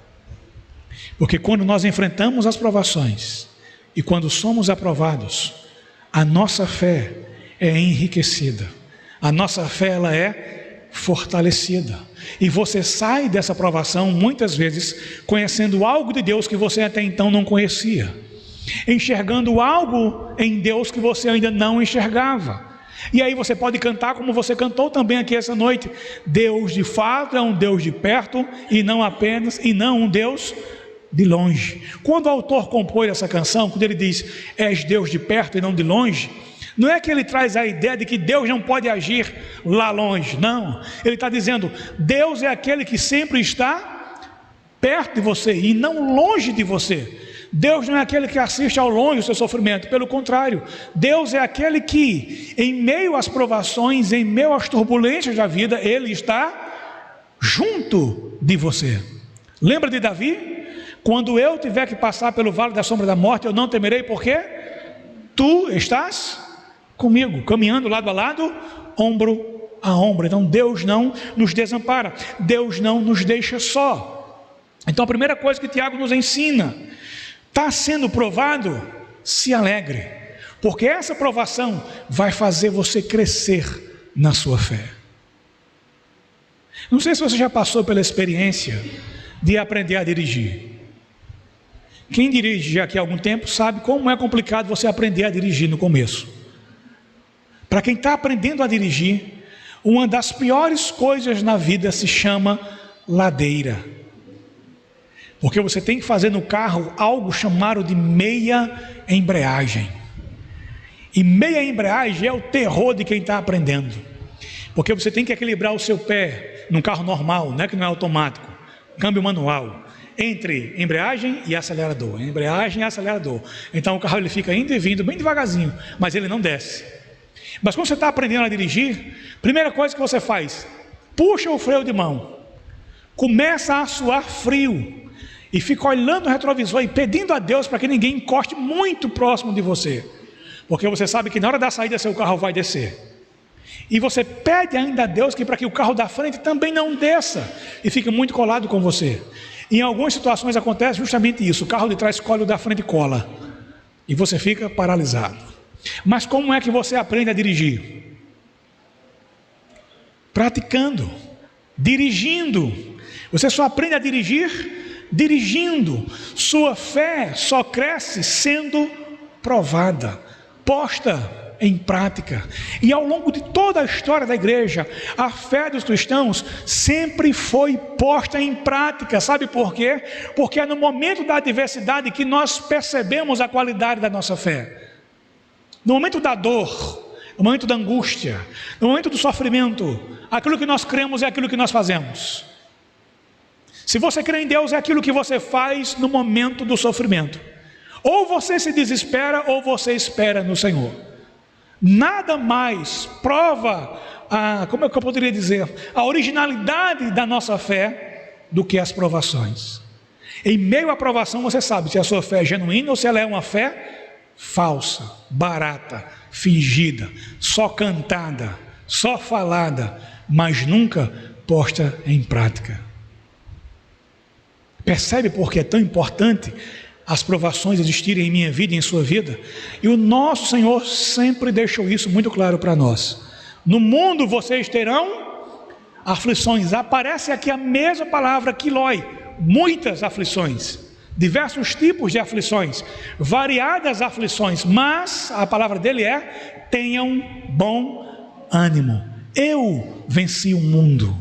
Porque quando nós enfrentamos as provações e quando somos aprovados, a nossa fé é enriquecida, a nossa fé ela é fortalecida, e você sai dessa provação muitas vezes conhecendo algo de Deus que você até então não conhecia, enxergando algo em Deus que você ainda não enxergava. E aí você pode cantar como você cantou também aqui essa noite: Deus de fato é um Deus de perto e não um Deus de longe. Quando o autor compôs essa canção, quando ele diz és Deus de perto e não de longe, não é que ele traz a ideia de que Deus não pode agir lá longe, não. Ele está dizendo, Deus é aquele que sempre está perto de você e não longe de você. Deus não é aquele que assiste ao longe o seu sofrimento, pelo contrário, Deus é aquele que, em meio às provações, em meio às turbulências da vida, Ele está junto de você. Lembra de Davi? Quando eu tiver que passar pelo vale da sombra da morte, eu não temerei, porque tu estás comigo, caminhando lado a lado, ombro a ombro. Então Deus não nos desampara, Deus não nos deixa só. Então a primeira coisa que Tiago nos ensina: está sendo provado, se alegre, porque essa provação vai fazer você crescer na sua fé. Não sei se você já passou pela experiência de aprender a dirigir. Quem dirige já aqui há algum tempo sabe como é complicado você aprender a dirigir no começo. Para quem está aprendendo a dirigir, uma das piores coisas na vida se chama ladeira. Porque você tem que fazer no carro algo chamado de meia embreagem. E meia embreagem é o terror de quem está aprendendo. Porque você tem que equilibrar o seu pé num carro normal, né, que não é automático, câmbio manual, entre embreagem e acelerador, embreagem e acelerador. Então o carro ele fica indo e vindo bem devagarzinho, mas ele não desce. Mas quando você está aprendendo a dirigir, primeira coisa que você faz, puxa o freio de mão, começa a suar frio, e fica olhando o retrovisor e pedindo a Deus para que ninguém encoste muito próximo de você, porque você sabe que na hora da saída seu carro vai descer, e você pede ainda a Deus que para que o carro da frente também não desça, e fique muito colado com você. Em algumas situações acontece justamente isso, o carro de trás cola, o da frente cola, e você fica paralisado. Mas como é que você aprende a dirigir? Praticando, dirigindo. Você só aprende a dirigir dirigindo. Sua fé só cresce sendo provada, posta em prática. E ao longo de toda a história da igreja, a fé dos cristãos sempre foi posta em prática. Sabe por quê? Porque é no momento da adversidade que nós percebemos a qualidade da nossa fé. No momento da dor, no momento da angústia, no momento do sofrimento, aquilo que nós cremos é aquilo que nós fazemos. Se você crê em Deus, é aquilo que você faz no momento do sofrimento. Ou você se desespera, ou você espera no Senhor. Nada mais prova como é que eu poderia dizer, a originalidade da nossa fé do que as provações. Em meio à provação você sabe se a sua fé é genuína ou se ela é uma fé falsa, barata, fingida, só cantada, só falada, mas nunca posta em prática. Percebe por que é tão importante as provações existirem em minha vida e em sua vida? E o nosso Senhor sempre deixou isso muito claro para nós. No mundo vocês terão aflições. Aparece aqui a mesma palavra kiloi, muitas aflições, diversos tipos de aflições, variadas aflições, mas a palavra dele é: tenham bom ânimo, eu venci o mundo.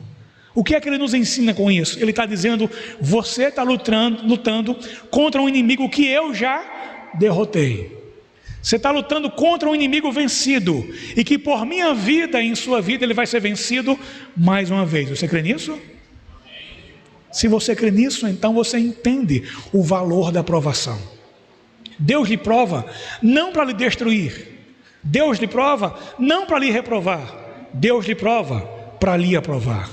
O que é que ele nos ensina com isso? Ele está dizendo: você está lutando contra um inimigo que eu já derrotei. Você está lutando contra um inimigo vencido, e que por minha vida e em sua vida ele vai ser vencido mais uma vez. Você crê nisso? Se você crê nisso, então você entende o valor da provação. Deus lhe prova não para lhe destruir. Deus lhe prova não para lhe reprovar. Deus lhe prova para lhe aprovar.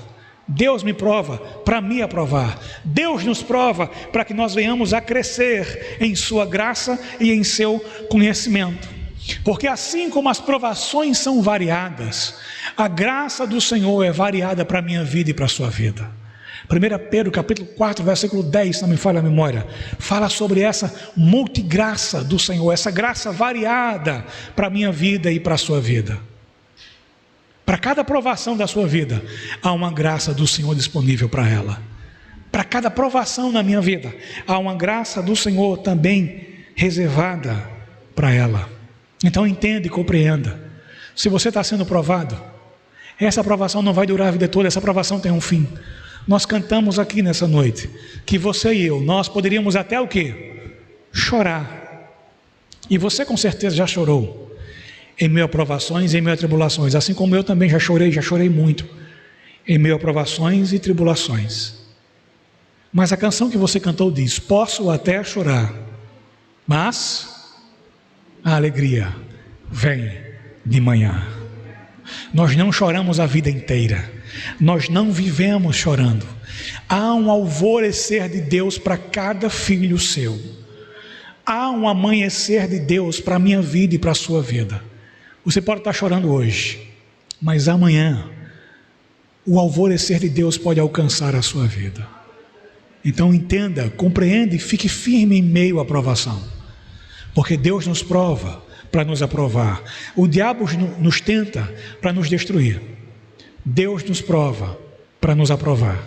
Deus me prova para me aprovar. Deus nos prova para que nós venhamos a crescer em sua graça e em seu conhecimento. Porque assim como as provações são variadas, a graça do Senhor é variada para a minha vida e para a sua vida. 1 Pedro capítulo 4, versículo 10, se não me falha a memória, fala sobre essa multigraça do Senhor, essa graça variada para a minha vida e para a sua vida. Para cada provação da sua vida, há uma graça do Senhor disponível para ela. Para cada provação na minha vida, há uma graça do Senhor também reservada para ela. Então entenda e compreenda. Se você está sendo provado, essa provação não vai durar a vida toda, essa provação tem um fim. Nós cantamos aqui nessa noite, que você e eu, nós poderíamos até o quê? Chorar. E você com certeza já chorou. Em meio a provações e em meio a tribulações, assim como eu também já chorei muito, em meio a provações e tribulações. Mas a canção que você cantou diz: posso até chorar, mas a alegria vem de manhã. Nós não choramos a vida inteira, nós não vivemos chorando. Há um alvorecer de Deus para cada filho seu. Há um amanhecer de Deus para a minha vida e para a sua vida. Você pode estar chorando hoje, mas amanhã o alvorecer de Deus pode alcançar a sua vida. Então entenda, compreenda e fique firme em meio à provação, porque Deus nos prova para nos aprovar. O diabo nos tenta para nos destruir. Deus nos prova para nos aprovar,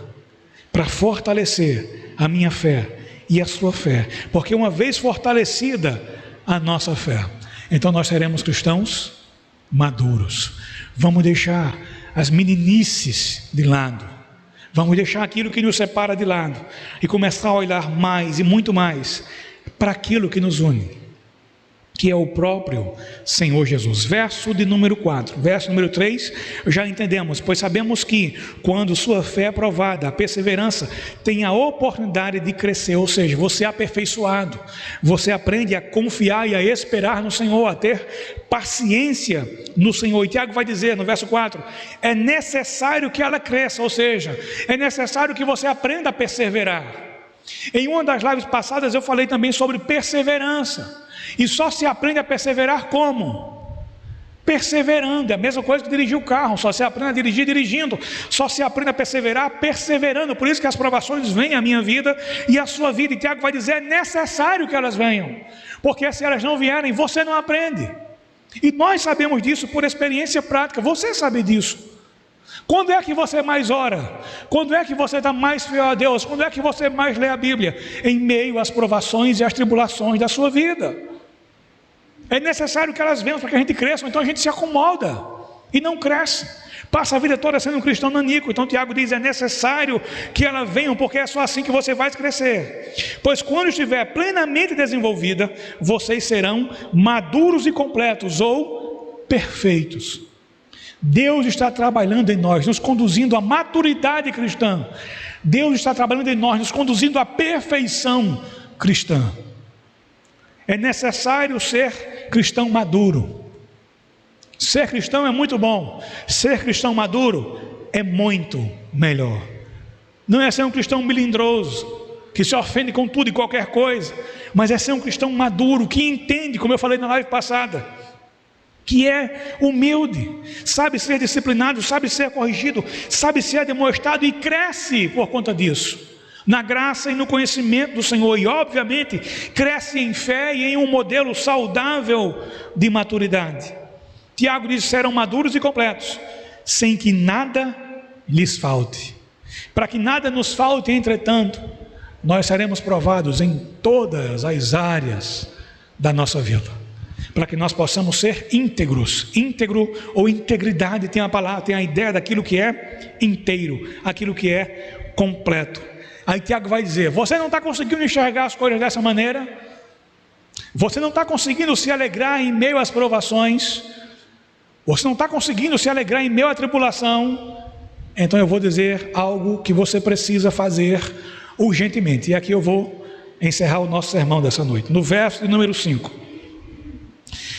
para fortalecer a minha fé e a sua fé, porque uma vez fortalecida a nossa fé, então nós seremos cristãos maduros. Vamos deixar as meninices de lado, vamos deixar aquilo que nos separa de lado e começar a olhar mais e muito mais para aquilo que nos une, que é o próprio Senhor Jesus. Verso de número 4, verso número 3, já entendemos: pois sabemos que quando sua fé é provada, a perseverança tem a oportunidade de crescer, ou seja, você é aperfeiçoado, você aprende a confiar e a esperar no Senhor, a ter paciência no Senhor. E Tiago vai dizer no verso 4, é necessário que ela cresça, ou seja, é necessário que você aprenda a perseverar. Em uma das lives passadas eu falei também sobre perseverança. E só se aprende a perseverar como? Perseverando. É a mesma coisa que dirigir o carro. Só se aprende a dirigir dirigindo. Só se aprende a perseverar perseverando. Por isso que as provações vêm à minha vida e à sua vida. E Tiago vai dizer: é necessário que elas venham, porque se elas não vierem, você não aprende. E nós sabemos disso por experiência prática. Você sabe disso. Quando é que você mais ora? Quando é que você está mais fiel a Deus? Quando é que você mais lê a Bíblia? Em meio às provações e às tribulações da sua vida. É necessário que elas venham para que a gente cresça, então a gente se acomoda e não cresce. Passa a vida toda sendo um cristão naníquo. Então Tiago diz: é necessário que elas venham, porque é só assim que você vai crescer. Pois quando estiver plenamente desenvolvida, vocês serão maduros e completos, ou perfeitos. Deus está trabalhando em nós, nos conduzindo à maturidade cristã. Deus está trabalhando em nós, nos conduzindo à perfeição cristã. É necessário ser cristão maduro. Ser cristão é muito bom. Ser cristão maduro é muito melhor. Não é ser um cristão melindroso, que se ofende com tudo e qualquer coisa, mas é ser um cristão maduro, que entende, como eu falei na live passada, que é humilde, sabe ser disciplinado, sabe ser corrigido, sabe ser demonstrado e cresce por conta disso, na graça e no conhecimento do Senhor, e obviamente cresce em fé e em um modelo saudável de maturidade. Tiago diz: serão maduros e completos, sem que nada lhes falte. Para que nada nos falte, entretanto, nós seremos provados em todas as áreas da nossa vida, para que nós possamos ser íntegros. Íntegro ou integridade tem a palavra, tem a ideia daquilo que é inteiro, aquilo que é completo. Aí Tiago vai dizer: você não está conseguindo enxergar as coisas dessa maneira? Você não está conseguindo se alegrar em meio às provações? Você não está conseguindo se alegrar em meio à tribulação? Então eu vou dizer algo que você precisa fazer urgentemente. E aqui eu vou encerrar o nosso sermão dessa noite. No verso de número 5.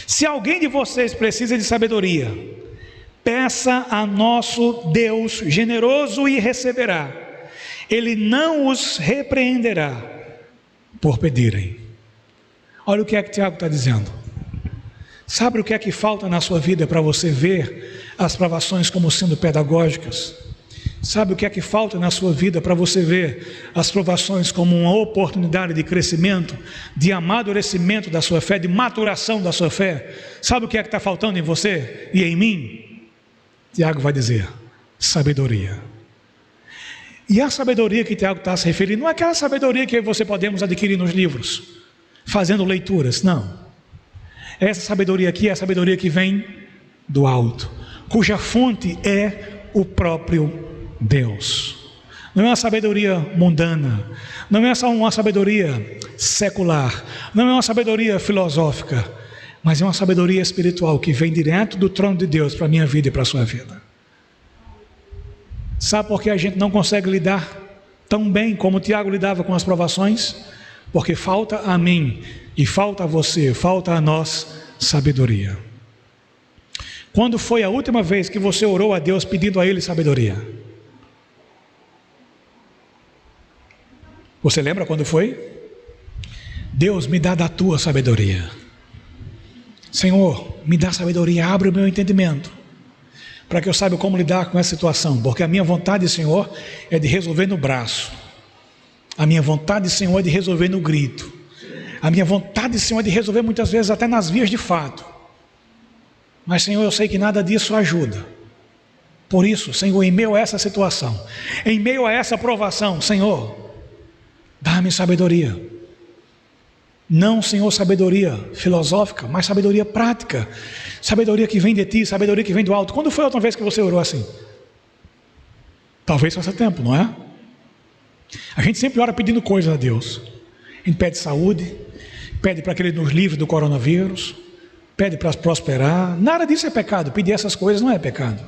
Se alguém de vocês precisa de sabedoria, peça a nosso Deus generoso e receberá. Ele não os repreenderá por pedirem. Olha o que é que Tiago está dizendo. Sabe o que é que falta na sua vida para você ver as provações como sendo pedagógicas? Sabe o que é que falta na sua vida para você ver as provações como uma oportunidade de crescimento, de amadurecimento da sua fé, de maturação da sua fé? Sabe o que é que está faltando em você e em mim? Tiago vai dizer: sabedoria. E a sabedoria que Tiago está se referindo não é aquela sabedoria que você podemos adquirir nos livros, fazendo leituras, não. Essa sabedoria aqui é a sabedoria que vem do alto, cuja fonte é o próprio Deus. Não é uma sabedoria mundana, não é só uma sabedoria secular, não é uma sabedoria filosófica, mas é uma sabedoria espiritual que vem direto do trono de Deus para a minha vida e para a sua vida. Sabe por que a gente não consegue lidar tão bem como Tiago lidava com as provações? Porque falta a mim e falta a você, falta a nós sabedoria. Quando foi a última vez que você orou a Deus pedindo a Ele sabedoria? Você lembra quando foi? Deus, me dá da tua sabedoria. Senhor, me dá sabedoria, abre o meu entendimento, para que eu saiba como lidar com essa situação, porque a minha vontade, Senhor, é de resolver no braço. A minha vontade, Senhor, é de resolver no grito. A minha vontade, Senhor, é de resolver muitas vezes até nas vias de fato. Mas, Senhor, eu sei que nada disso ajuda. Por isso, Senhor, em meio a essa situação, em meio a essa provação, Senhor, dá-me sabedoria. Não, Senhor, sabedoria filosófica, mas sabedoria prática. Sabedoria que vem de Ti, sabedoria que vem do alto. Quando foi a última vez que você orou assim? Talvez faça tempo, não é? A gente sempre ora pedindo coisas a Deus. A gente pede saúde, pede para que Ele nos livre do coronavírus, pede para prosperar. Nada disso é pecado, pedir essas coisas não é pecado.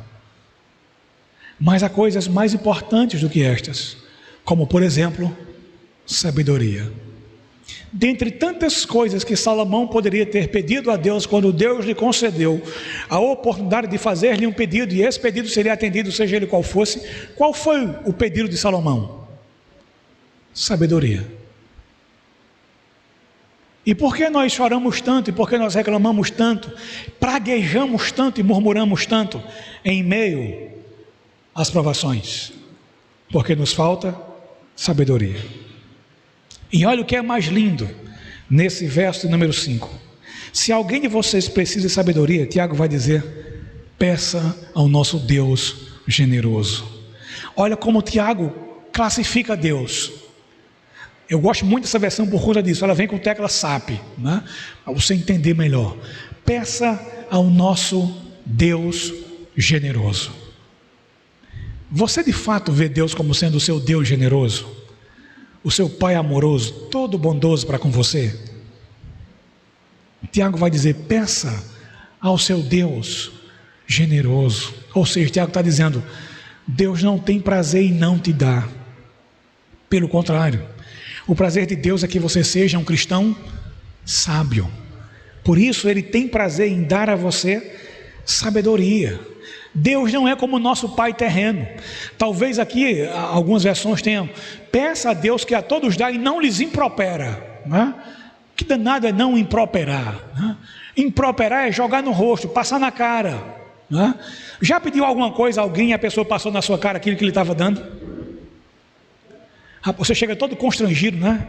Mas há coisas mais importantes do que estas, como por exemplo, sabedoria. Dentre tantas coisas que Salomão poderia ter pedido a Deus, quando Deus lhe concedeu a oportunidade de fazer-lhe um pedido, e esse pedido seria atendido, seja ele qual fosse, qual foi o pedido de Salomão? Sabedoria. E por que nós choramos tanto, e por que nós reclamamos tanto, praguejamos tanto e murmuramos tanto em meio às provações? Porque nos falta sabedoria. E olha o que é mais lindo nesse verso de número 5. Se alguém de vocês precisa de sabedoria, Tiago vai dizer: peça ao nosso Deus generoso. Olha como Tiago classifica Deus. Eu gosto muito dessa versão por conta disso. Ela vem com tecla SAP, né? Para você entender melhor. Peça ao nosso Deus generoso. Você de fato vê Deus como sendo o seu Deus generoso? O seu Pai amoroso, todo bondoso para com você? Tiago vai dizer: peça ao seu Deus generoso. Ou seja, Tiago está dizendo: Deus não tem prazer em não te dar. Pelo contrário, o prazer de Deus é que você seja um cristão sábio. Por isso Ele tem prazer em dar a você sabedoria. Deus não é como o nosso pai terreno. Talvez aqui algumas versões tenham: peça a Deus que a todos dá e não lhes impropera, né? Que danado é não improperar, né? Improperar é jogar no rosto, passar na cara, né? Já pediu alguma coisa a alguém e a pessoa passou na sua cara aquilo que ele estava dando? Você chega todo constrangido, né?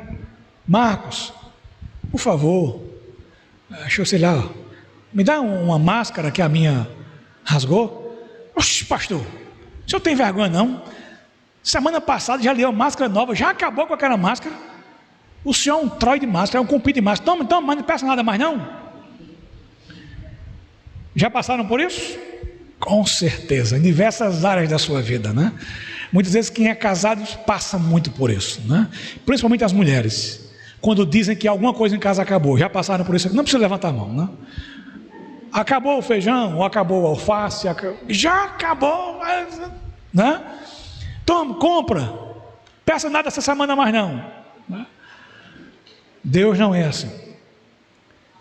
Marcos, por favor, deixa eu, sei lá, me dá uma máscara que a minha rasgou. Oxe, pastor, o senhor tem vergonha não? Semana passada já deu uma máscara nova, já acabou com aquela máscara. O senhor é um trói de máscara, é um cupido de máscara. Toma, mas não peça nada mais não. Já passaram por isso? Com certeza, em diversas áreas da sua vida, né? Muitas vezes quem é casado passa muito por isso, né? Principalmente as mulheres, quando dizem que alguma coisa em casa acabou. Já passaram por isso? Não precisa levantar a mão, né? Acabou o feijão, ou acabou o alface, já acabou, né? Toma, compra, peça nada essa semana mais não, né? Deus não é assim.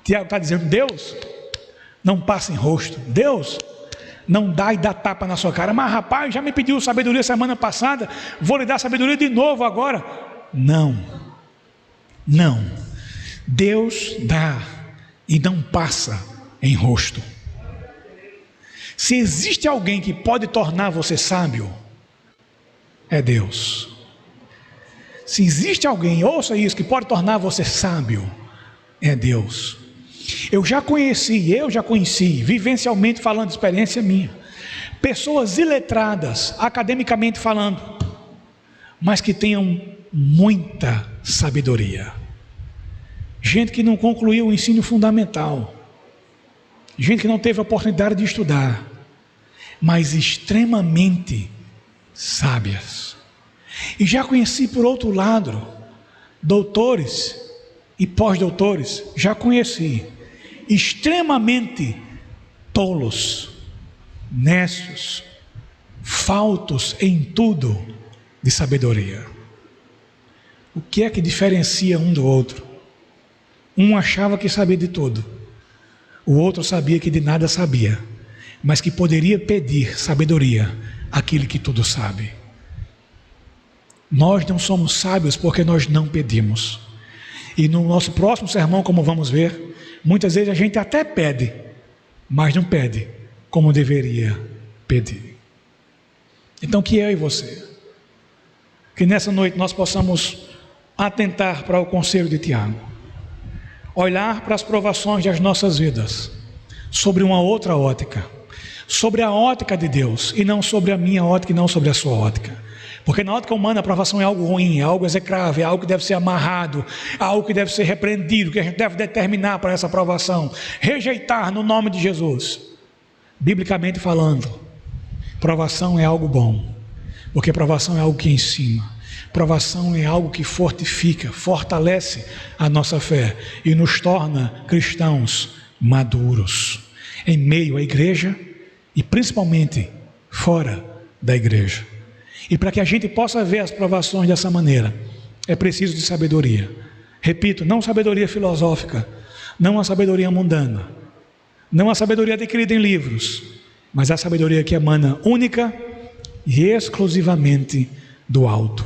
Tiago está dizendo: Deus não passa em rosto, Deus não dá e dá tapa na sua cara. Mas rapaz, já me pediu sabedoria semana passada, vou lhe dar sabedoria de novo agora. Não, não, Deus dá e não passa em rosto. Se existe alguém que pode tornar você sábio, é Deus. Se existe alguém, ouça isso, que pode tornar você sábio, é Deus. Eu já conheci, vivencialmente falando, experiência minha, pessoas iletradas, academicamente falando, mas que tenham muita sabedoria. Gente que não concluiu o ensino fundamental, gente que não teve a oportunidade de estudar, mas extremamente sábias. E já conheci, por outro lado, doutores e pós-doutores, já conheci, extremamente tolos, nécios, faltos em tudo de sabedoria. O que é que diferencia um do outro? Um achava que sabia de tudo, o outro sabia que de nada sabia, mas que poderia pedir sabedoria àquele que tudo sabe. Nós não somos sábios porque nós não pedimos. E no nosso próximo sermão, como vamos ver, muitas vezes a gente até pede, mas não pede como deveria pedir. Então que eu e você, que nessa noite nós possamos atentar para o conselho de Tiago, olhar para as provações das nossas vidas sobre uma outra ótica, sobre a ótica de Deus, e não sobre a minha ótica e não sobre a sua ótica. Porque na ótica humana a provação é algo ruim, é algo execrável, é algo que deve ser amarrado, é algo que deve ser repreendido, que a gente deve determinar para essa provação, rejeitar no nome de Jesus. Biblicamente falando, provação é algo bom, porque provação é algo que ensina, provação é algo que fortifica, fortalece a nossa fé e nos torna cristãos maduros, em meio à igreja e principalmente fora da igreja. E para que a gente possa ver as provações dessa maneira, é preciso de sabedoria. Repito, não sabedoria filosófica, não a sabedoria mundana, não a sabedoria adquirida em livros, mas a sabedoria que emana única e exclusivamente do alto.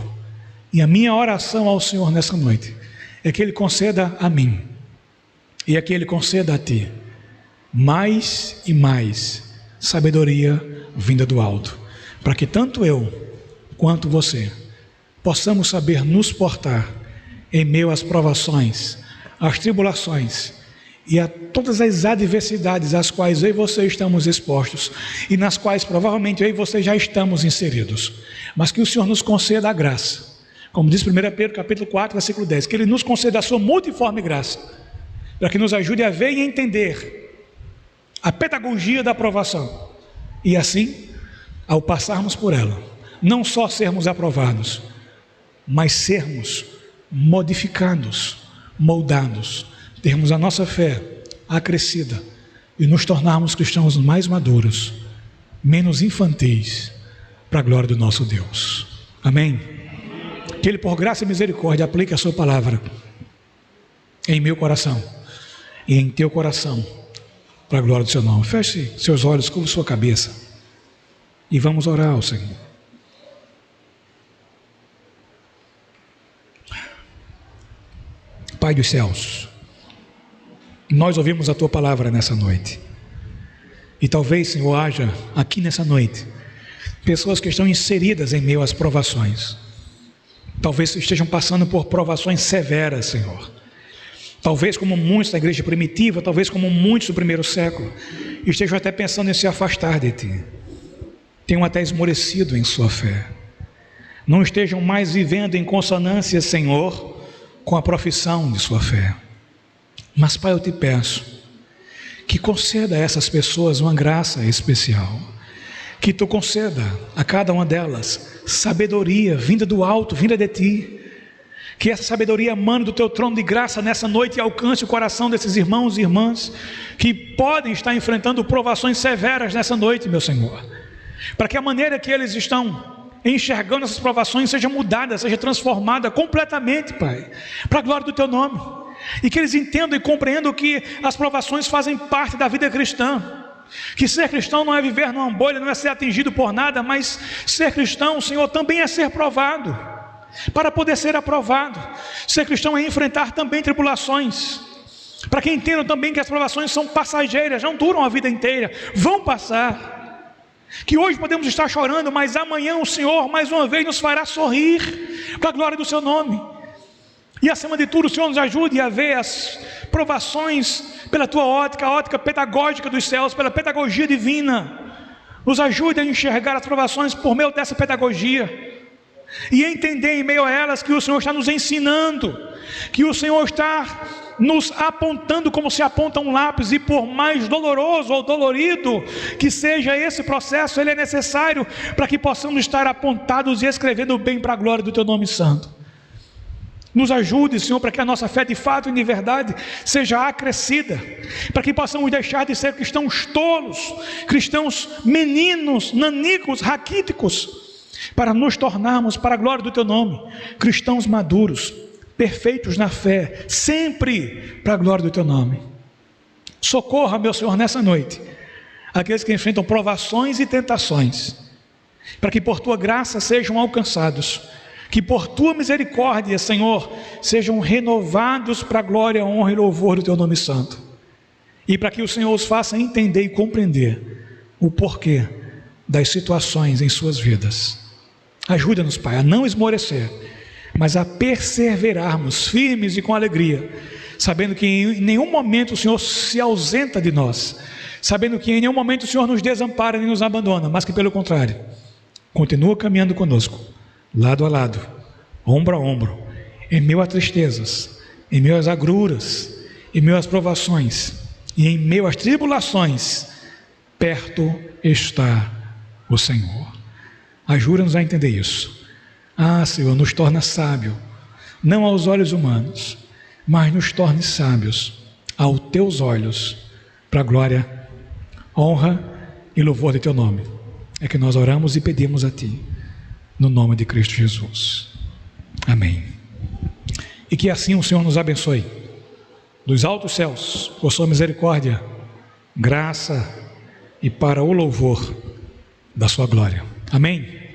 E a minha oração ao Senhor nessa noite é que Ele conceda a mim e é que Ele conceda a ti mais e mais sabedoria vinda do alto, para que tanto eu quanto você possamos saber nos portar em meio às provações, às tribulações e a todas as adversidades às quais eu e você estamos expostos e nas quais provavelmente eu e você já estamos inseridos, mas que o Senhor nos conceda a graça, como diz 1 Pedro capítulo 4 versículo 10, que Ele nos conceda a sua multiforme graça, para que nos ajude a ver e entender a pedagogia da provação, e assim, ao passarmos por ela, não só sermos aprovados, mas sermos modificados, moldados, termos a nossa fé acrescida e nos tornarmos cristãos mais maduros, menos infantis, para a glória do nosso Deus. Amém? Que Ele, por graça e misericórdia, aplique a sua palavra em meu coração e em teu coração, para a glória do seu nome. Feche seus olhos, curva sua cabeça e vamos orar ao Senhor. Pai dos céus, nós ouvimos a Tua palavra nessa noite, e talvez, Senhor, haja aqui nessa noite pessoas que estão inseridas em meio às provações, talvez estejam passando por provações severas, Senhor, talvez como muitos da igreja primitiva, talvez como muitos do primeiro século, estejam até pensando em se afastar de Ti, tenham até esmorecido em sua fé, não estejam mais vivendo em consonância, Senhor, com a profissão de sua fé. Mas, Pai, eu te peço que conceda a essas pessoas uma graça especial, que Tu conceda a cada uma delas sabedoria vinda do alto, vinda de Ti, que essa sabedoria emane do Teu trono de graça nessa noite e alcance o coração desses irmãos e irmãs que podem estar enfrentando provações severas nessa noite, meu Senhor, para que a maneira que eles estão enxergando essas provações seja mudada, seja transformada completamente, Pai, para a glória do Teu nome, e que eles entendam e compreendam que as provações fazem parte da vida cristã, que ser cristão não é viver numa bolha, não é ser atingido por nada, mas ser cristão, Senhor, também é ser provado, para poder ser aprovado. Ser cristão é enfrentar também tribulações, para que entendam também que as provações são passageiras, não duram a vida inteira, vão passar, que hoje podemos estar chorando, mas amanhã o Senhor mais uma vez nos fará sorrir, para a glória do seu nome. E acima de tudo, o Senhor nos ajude a ver as provações pela tua ótica, a ótica pedagógica dos céus, pela pedagogia divina. Nos ajude a enxergar as provações por meio dessa pedagogia, e entender em meio a elas que o Senhor está nos ensinando, que o Senhor está nos apontando como se aponta um lápis, e por mais doloroso ou dolorido que seja esse processo, ele é necessário para que possamos estar apontados e escrevendo bem para a glória do teu nome santo. Nos ajude, Senhor, para que a nossa fé de fato e de verdade seja acrescida, para que possamos deixar de ser cristãos tolos, cristãos meninos, nanicos, raquíticos, para nos tornarmos, para a glória do teu nome, cristãos maduros, perfeitos na fé, sempre para a glória do teu nome. Socorra, meu Senhor, nessa noite, aqueles que enfrentam provações e tentações, para que por tua graça sejam alcançados, que por tua misericórdia, Senhor, sejam renovados para a glória, honra e louvor do teu nome santo, e para que o Senhor os faça entender e compreender o porquê das situações em suas vidas. Ajuda-nos, Pai, a não esmorecer, mas a perseverarmos firmes e com alegria, sabendo que em nenhum momento o Senhor se ausenta de nós, sabendo que em nenhum momento o Senhor nos desampara nem nos abandona, mas que pelo contrário, continua caminhando conosco, lado a lado, ombro a ombro, em meio a tristezas, em meio às agruras, em meio às provações e em meio às tribulações, perto está o Senhor. Ajuda-nos a entender isso. Senhor, nos torna sábio, não aos olhos humanos, mas nos torne sábios aos teus olhos, para a glória, honra e louvor de teu nome. É que nós oramos e pedimos a ti, no nome de Cristo Jesus. Amém. E que assim o Senhor nos abençoe, dos altos céus, por sua misericórdia, graça e para o louvor da sua glória. Amém.